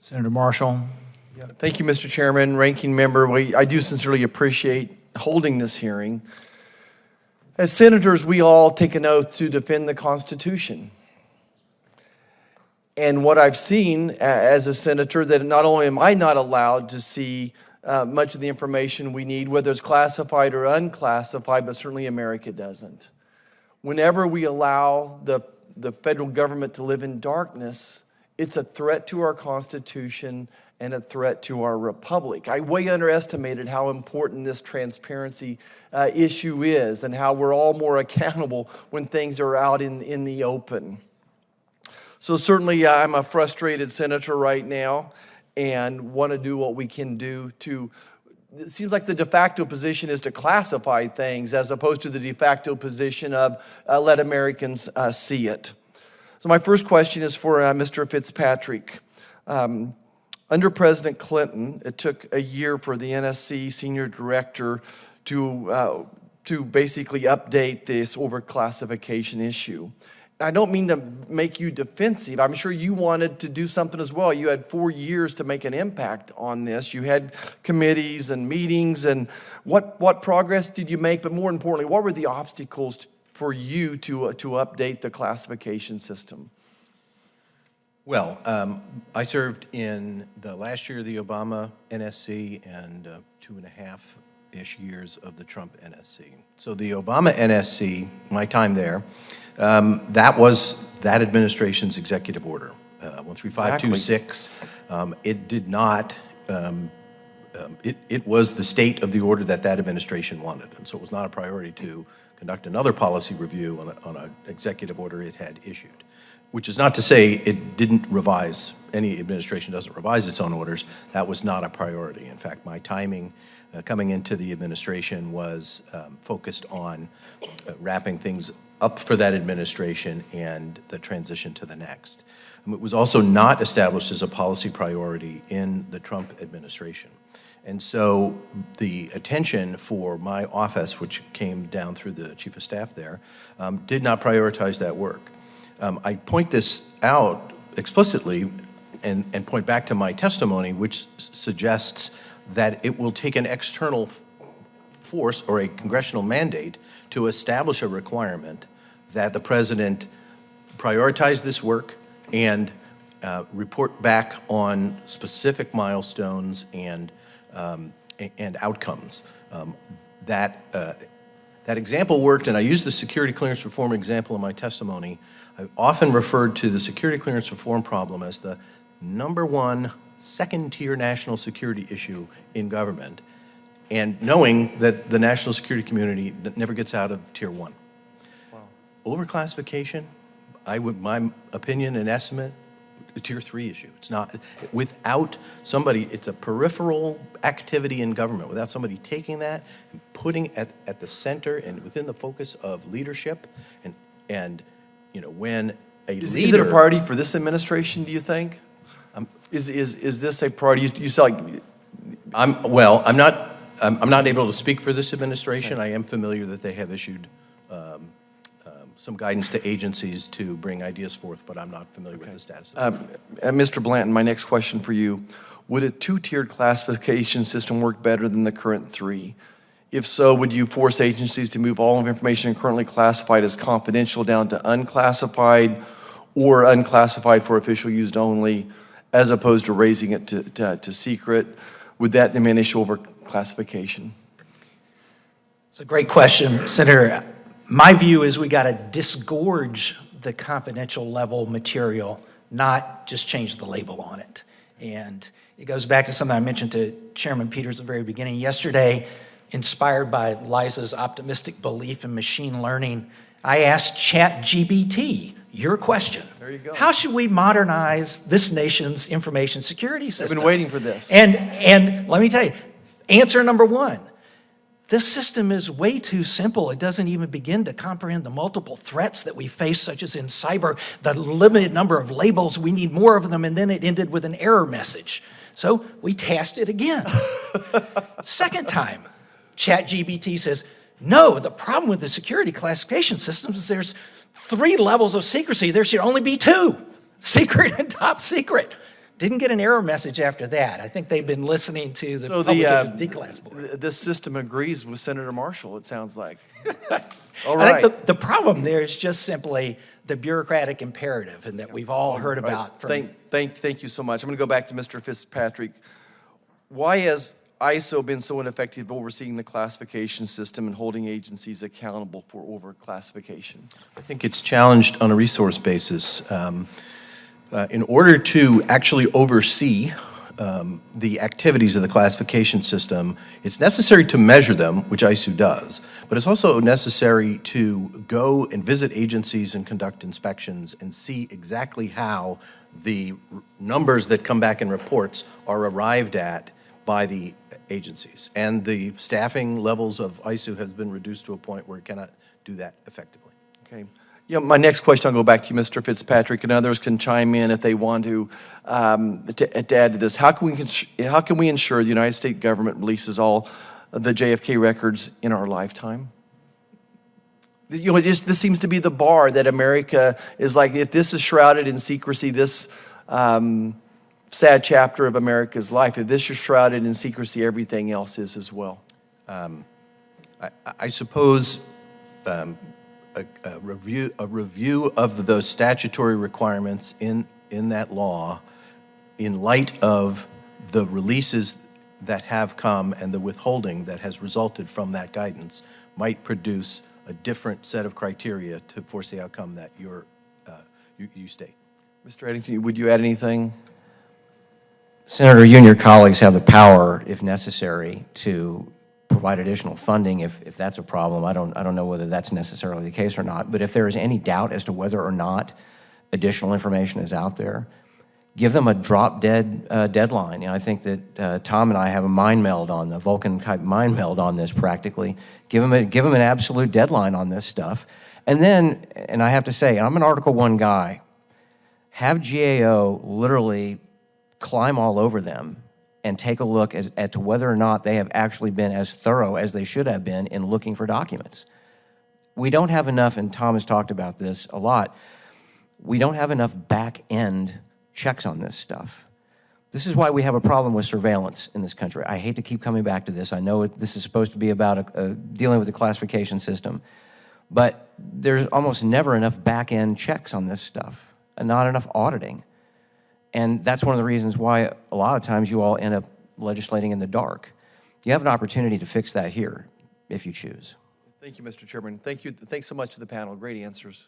Senator Marshall. Yeah, thank you, Mr. Chairman, Ranking Member. I do sincerely appreciate holding this hearing. As senators, we all take an oath to defend the Constitution. And what I've seen as a senator, that not only am I not allowed to see much of the information we need, whether it's classified or unclassified, but certainly America doesn't. Whenever we allow the federal government to live in darkness, it's a threat to our Constitution and a threat to our republic. I way underestimated how important this transparency issue is and how we're all more accountable when things are out in the open. So certainly I'm a frustrated senator right now and want to do what we can do to, it seems like the de facto position is to classify things as opposed to the de facto position of let Americans see it. So my first question is for Mr. Fitzpatrick. Under President Clinton, it took a year for the NSC senior director to basically update this overclassification issue. I don't mean to make you defensive. I'm sure you wanted to do something as well. You had 4 years to make an impact on this. You had committees and meetings, and what progress did you make? But more importantly, what were the obstacles for you to update the classification system? Well, I served in the last year of the Obama NSC and 2.5-ish years of the Trump NSC. So the Obama NSC, my time there, that was that administration's executive order, 13526. It did not, it was the state of the order that administration wanted, and so it was not a priority to conduct another policy review on an executive order it had issued, which is not to say it didn't revise. Any administration doesn't revise its own orders. That was not a priority. In fact, my timing coming into the administration was focused on wrapping things up for that administration and the transition to the next. It was also not established as a policy priority in the Trump administration. And so the attention for my office, which came down through the chief of staff there, did not prioritize that work. I point this out explicitly and point back to my testimony, which suggests that it will take an external force or a congressional mandate to establish a requirement that the president prioritize this work and report back on specific milestones and outcomes. That example worked, and I used the security clearance reform example in my testimony. I've often referred to the security clearance reform problem as the #1 second-tier national security issue in government, and knowing that the national security community never gets out of tier 1. Wow. Overclassification, my opinion and estimate, a tier 3 issue. It's not, without somebody, it's a peripheral activity in government. Without somebody taking that and putting it at the center and within the focus of leadership, and you know, when a leader... Is it a priority for this administration, do you think? Is this a priority? You sound like... I'm not able to speak for this administration. I am familiar that they have issued some guidance to agencies to bring ideas forth, but I'm not familiar with the status of it. Mr. Blanton, my next question for you. Would a 2-tiered classification system work better than the current 3? If so, would you force agencies to move all of information currently classified as confidential down to unclassified or unclassified for official use only, as opposed to raising it to secret? Would that diminish overclassification? It's a great question, Senator. My view is we got to disgorge the confidential level material, not just change the label on it. And it goes back to something I mentioned to Chairman Peters at the very beginning. Yesterday, inspired by Liza's optimistic belief in machine learning, I asked ChatGPT your question. There you go. How should we modernize this nation's information security system? I've been waiting for this. And let me tell you, answer number 1. This system is way too simple. It doesn't even begin to comprehend the multiple threats that we face, such as in cyber, the limited number of labels, we need more of them, and then it ended with an error message. So we tasked it again. Second time, ChatGPT says, no, the problem with the security classification systems is there's 3 levels of secrecy. There should only be 2, secret and top secret. Didn't get an error message after that. I think they've been listening to the So Public Interest Declass Board. this system agrees with Senator Marshall, it sounds like. All I right. think the problem there is just simply the bureaucratic imperative, and that we've all heard about. From, Thank you so much. I'm going to go back to Mr. Fitzpatrick. Why has ISO been so ineffective overseeing the classification system and holding agencies accountable for overclassification? I think it's challenged on a resource basis. In order to actually oversee the activities of the classification system, it's necessary to measure them, which ISO does, but it's also necessary to go and visit agencies and conduct inspections and see exactly how the numbers that come back in reports are arrived at by the agencies. And the staffing levels of ISO has been reduced to a point where it cannot do that effectively. Okay. My next question, I'll go back to you, Mr. Fitzpatrick, and others can chime in if they want to add to this. How can we ensure the United States government releases all the JFK records in our lifetime? This seems to be the bar that America is like, if this is shrouded in secrecy, this sad chapter of America's life, if this is shrouded in secrecy, everything else is as well. I suppose a review of those statutory requirements in that law, in light of the releases that have come and the withholding that has resulted from that guidance, might produce a different set of criteria to force the outcome that you state. Mr. Eddington, would you add anything? Senator, you and your colleagues have the power, if necessary, to provide additional funding if that's a problem. I don't know whether that's necessarily the case or not, but if there is any doubt as to whether or not additional information is out there, give them a drop-dead deadline. You know, I think that Tom and I have a mind meld on the Vulcan-type mind meld on this practically. Give them an absolute deadline on this stuff. And then, and I have to say, I'm an Article I guy, have GAO literally climb all over them and take a look as to whether or not they have actually been as thorough as they should have been in looking for documents. We don't have enough, and Tom has talked about this a lot, we don't have enough back-end checks on this stuff. This is why we have a problem with surveillance in this country. I hate to keep coming back to this. I know this is supposed to be about dealing with the classification system, but there's almost never enough back-end checks on this stuff, and not enough auditing. And that's one of the reasons why a lot of times you all end up legislating in the dark. You have an opportunity to fix that here, if you choose. Thank you, Mr. Chairman. Thank you. Thanks so much to the panel. Great answers.